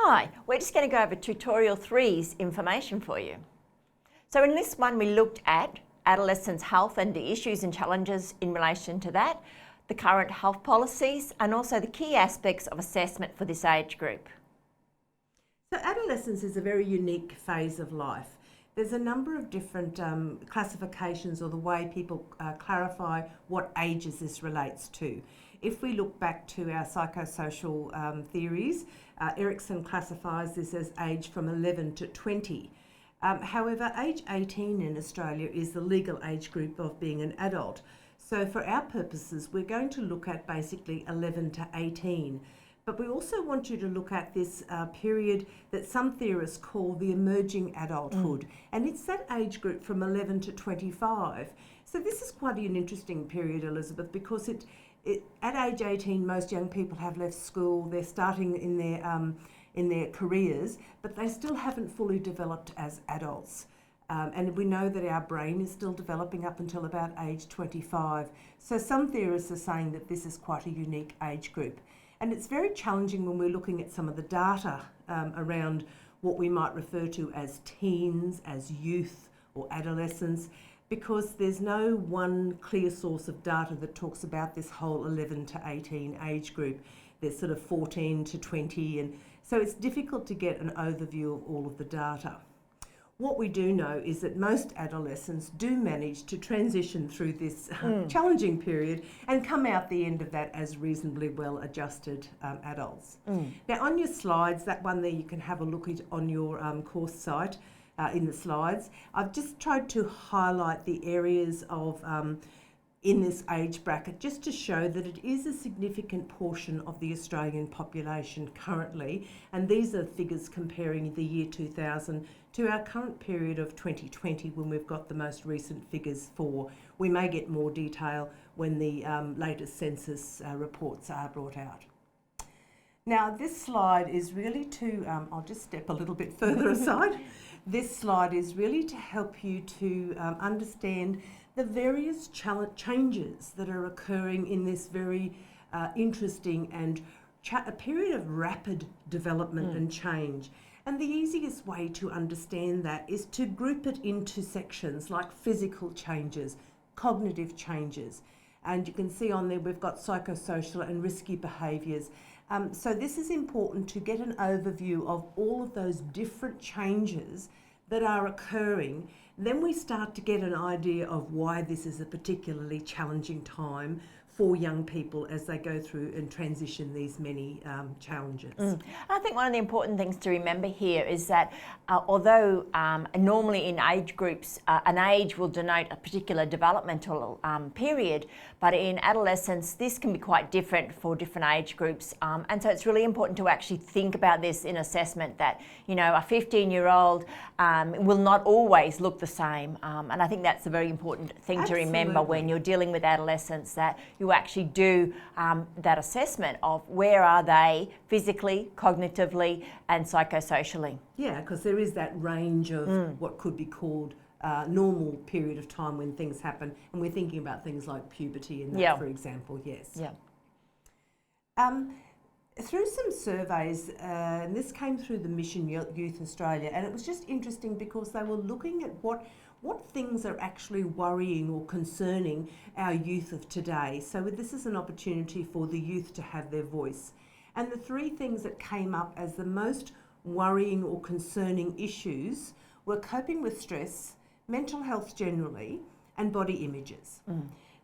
Hi, we're just going to go over tutorial 3's information for you. So in this one we looked at adolescents' health and the issues and challenges in relation to that, the current health policies and also the key aspects of assessment for this age group. So adolescence is a very unique phase of life. There's a number of different classifications or the way people clarify what ages this relates to. If we look back to our psychosocial theories, Erikson classifies this as age from 11 to 20. However, age 18 in Australia is the legal age group of being an adult. So for our purposes, we're going to look at basically 11 to 18. But we also want you to look at this period that some theorists call the emerging adulthood. And it's that age group from 11 to 25. So this is quite an interesting period, Elizabeth, because at age 18, most young people have left school. They're starting in their careers, but they still haven't fully developed as adults. And we know that our brain is still developing up until about age 25. So some theorists are saying that this is quite a unique age group. And it's very challenging when we're looking at some of the data around what we might refer to as teens, as youth or adolescents, because there's no one clear source of data that talks about this whole 11 to 18 age group. There's sort of 14 to 20, and so it's difficult to get an overview of all of the data. What we do know is that most adolescents do manage to transition through this challenging period and come out the end of that as reasonably well adjusted adults. Now on your slides, that one there you can have a look at on your course site in the slides. I've just tried to highlight the areas of in this age bracket just to show that it is a significant portion of the Australian population currently, and these are figures comparing the year 2000 to our current period of 2020 when we've got the most recent figures for. We may get more detail when the latest census reports are brought out. Now this slide is really to, I'll just step a little bit further aside. This slide is really to help you to understand the various changes that are occurring in this very interesting and a period of rapid development and change. And the easiest way to understand that is to group it into sections like physical changes, cognitive changes. And you can see on there we've got psychosocial and risky behaviours. So this is important to get an overview of all of those different changes that are occurring. Then we start to get an idea of why this is a particularly challenging time for young people as they go through and transition these many challenges. I think one of the important things to remember here is that although normally in age groups an age will denote a particular developmental period, but in adolescence this can be quite different for different age groups, and so it's really important to actually think about this in assessment that, you know, a 15-year-old will not always look the same, and I think that's a very important thing to remember when you're dealing with adolescents, that you actually do that assessment of where are they physically, cognitively and psychosocially. Yeah, because there is that range of what could be called normal period of time when things happen, and we're thinking about things like puberty and that, for example, yes. Yeah. Through some surveys, and this came through the Mission Youth Australia, and it was just interesting because they were looking at what things are actually worrying or concerning our youth of today. So this is an opportunity for the youth to have their voice. And the three things that came up as the most worrying or concerning issues were coping with stress, mental health generally, and body images.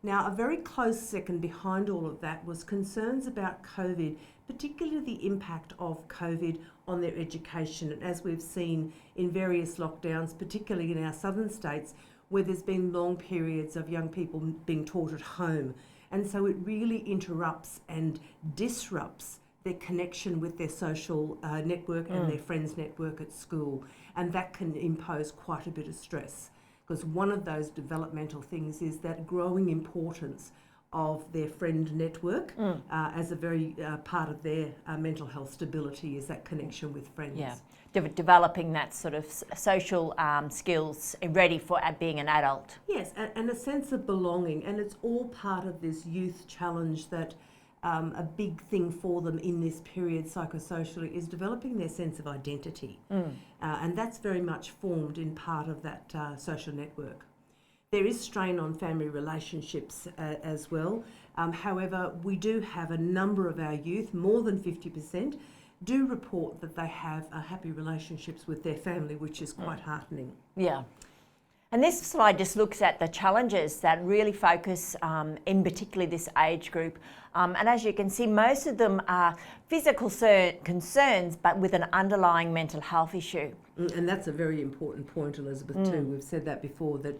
Now, a very close second behind all of that was concerns about COVID, particularly the impact of COVID on their education. And as we've seen in various lockdowns, particularly in our southern states, where there's been long periods of young people being taught at home. And so it really interrupts and disrupts their connection with their social network and their friends' network at school. And that can impose quite a bit of stress, because one of those developmental things is that growing importance of their friend network as a very part of their mental health stability is that connection with friends. Yeah, developing that sort of social skills ready for being an adult. Yes, and a sense of belonging, and it's all part of this youth challenge that a big thing for them in this period psychosocially is developing their sense of identity. And that's very much formed in part of that social network. There is strain on family relationships as well. However, we do have a number of our youth, more than 50%, do report that they have happy relationships with their family, which is quite heartening. Yeah. And this slide just looks at the challenges that really focus in particularly this age group. And as you can see, most of them are physical concerns, but with an underlying mental health issue. And that's a very important point, Elizabeth, too. We've said that before, that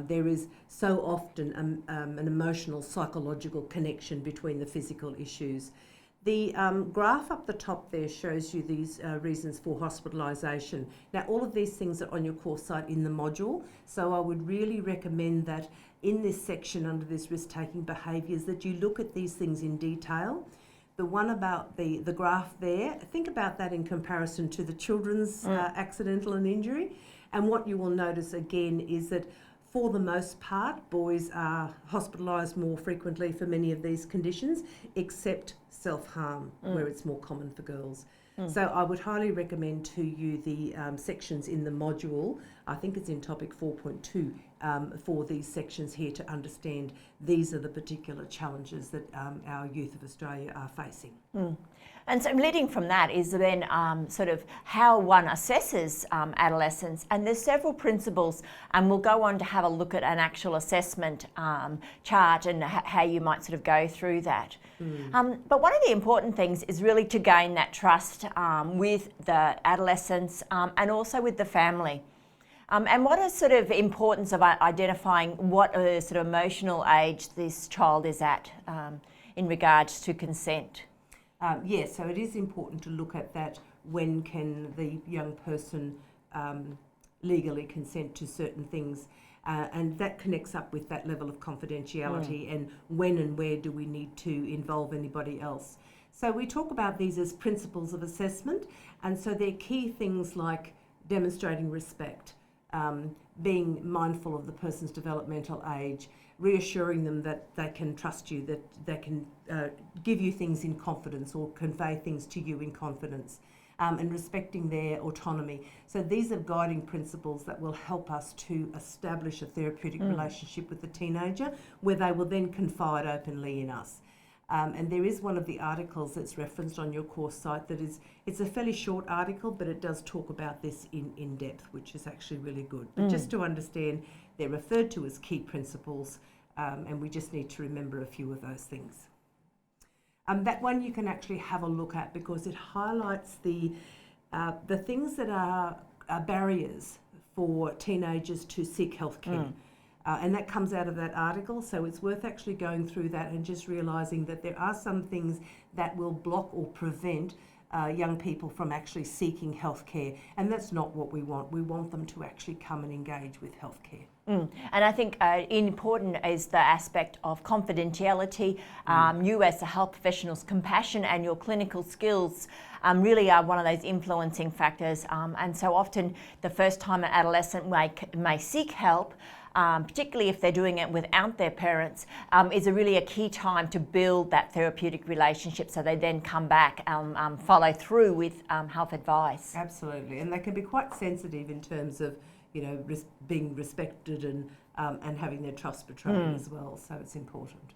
there is so often an emotional, psychological connection between the physical issues. The graph up the top there shows you these reasons for hospitalisation. Now, all of these things are on your course site in the module, so I would really recommend that in this section under this risk-taking behaviours that you look at these things in detail. The one about the graph there, think about that in comparison to the children's accidental and injury. And what you will notice again is that for the most part, boys are hospitalised more frequently for many of these conditions, except self-harm, where it's more common for girls. So I would highly recommend to you the sections in the module. I think it's in topic 4.2 for these sections here to understand these are the particular challenges that our youth of Australia are facing. And so leading from that is then sort of how one assesses adolescence, and there's several principles, and we'll go on to have a look at an actual assessment chart and how you might sort of go through that. But one of the important things is really to gain that trust with the adolescents and also with the family. And what is sort of importance of identifying what sort of emotional age this child is at in regards to consent? Yes, so it is important to look at that. When can the young person legally consent to certain things? And that connects up with that level of confidentiality and when and where do we need to involve anybody else. So we talk about these as principles of assessment, and so they're key things like demonstrating respect, being mindful of the person's developmental age, reassuring them that they can trust you, that they can give you things in confidence or convey things to you in confidence, and respecting their autonomy. So these are guiding principles that will help us to establish a therapeutic relationship with the teenager where they will then confide openly in us. And there is one of the articles that's referenced on your course site that it's a fairly short article, but it does talk about this in depth, which is actually really good. But just to understand, they're referred to as key principles, and we just need to remember a few of those things. That one you can actually have a look at because it highlights the things that are barriers for teenagers to seek healthcare. And that comes out of that article, so it's worth actually going through that and just realising that there are some things that will block or prevent young people from actually seeking healthcare, and that's not what we want. We want them to actually come and engage with healthcare. And I think important is the aspect of confidentiality. You as the health professionals' compassion and your clinical skills really are one of those influencing factors. And so often the first time an adolescent may seek help, particularly if they're doing it without their parents, is really a key time to build that therapeutic relationship so they then come back and follow through with health advice. Absolutely, and they can be quite sensitive in terms of being respected and having their trust betrayed as well, so it's important.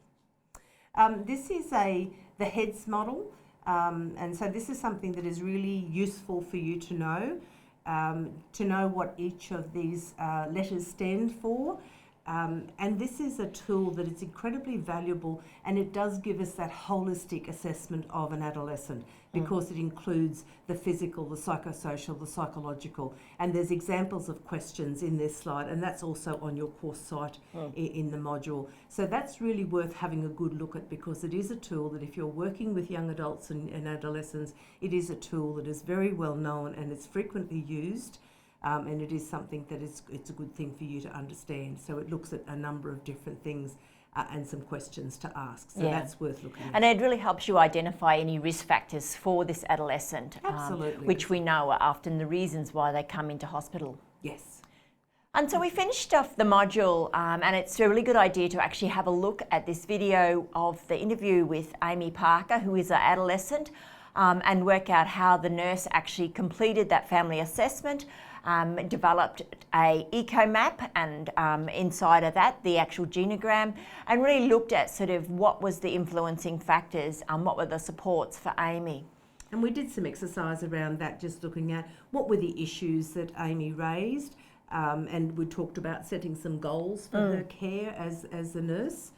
This is the HEADS model, and so this is something that is really useful for you to know what each of these letters stand for. And this is a tool that is incredibly valuable, and it does give us that holistic assessment of an adolescent because it includes the physical, the psychosocial, the psychological, and there's examples of questions in this slide, and that's also on your course site in the module. So that's really worth having a good look at because it is a tool that if you're working with young adults and adolescents, it is a tool that is very well known and it's frequently used. And it is something that it's a good thing for you to understand. So it looks at a number of different things and some questions to ask. So that's worth looking at. And it really helps you identify any risk factors for this adolescent, Absolutely. which we know are often the reasons why they come into hospital. Yes. And so we finished off the module, and it's a really good idea to actually have a look at this video of the interview with Amy Parker, who is an adolescent, and work out how the nurse actually completed that family assessment, developed a eco map, and inside of that the actual genogram, and really looked at sort of what was the influencing factors, what were the supports for Amy. And we did some exercise around that, just looking at what were the issues that Amy raised, and we talked about setting some goals for her care as a nurse,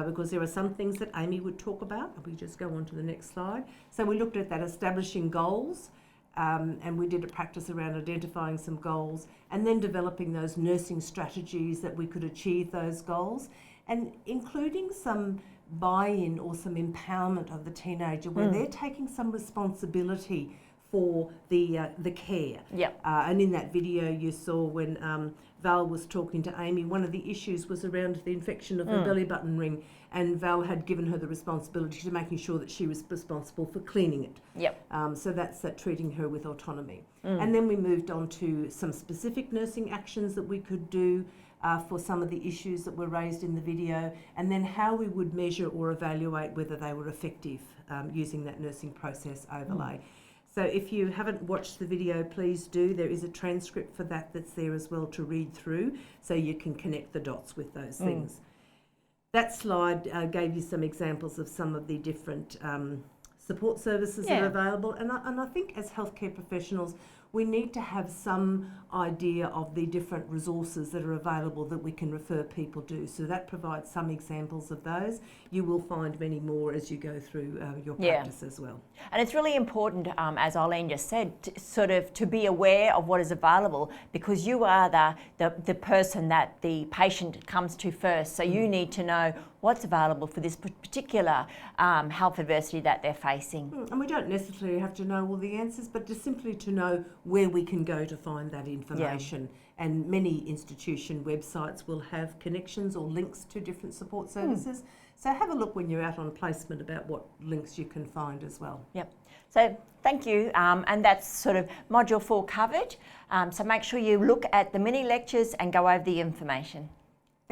because there are some things that Amy would talk about. If we just go on to the next slide. So we looked at that, establishing goals, and we did a practice around identifying some goals and then developing those nursing strategies that we could achieve those goals, and including some buy-in or some empowerment of the teenager where they're taking some responsibility for the care. Yep. And in that video you saw when Val was talking to Amy, one of the issues was around the infection of her belly button ring, and Val had given her the responsibility to making sure that she was responsible for cleaning it. Yep. So that's that, treating her with autonomy. And then we moved on to some specific nursing actions that we could do for some of the issues that were raised in the video, and then how we would measure or evaluate whether they were effective using that nursing process overlay. So if you haven't watched the video, please do. There is a transcript for that that's there as well to read through, so you can connect the dots with those things. That slide gave you some examples of some of the different support services that are available, and I think as healthcare professionals we need to have some idea of the different resources that are available that we can refer people to. So that provides some examples of those. You will find many more as you go through your practice as well. And it's really important, as Eileen just said, to be aware of what is available, because you are the person that the patient comes to first. So you need to know what's available for this particular health adversity that they're facing. And we don't necessarily have to know all the answers, but just simply to know where we can go to find that information. And many institution websites will have connections or links to different support services. So have a look when you're out on placement about what links you can find as well. Yep. So thank you, and that's sort of Module 4 covered. So make sure you look at the mini lectures and go over the information.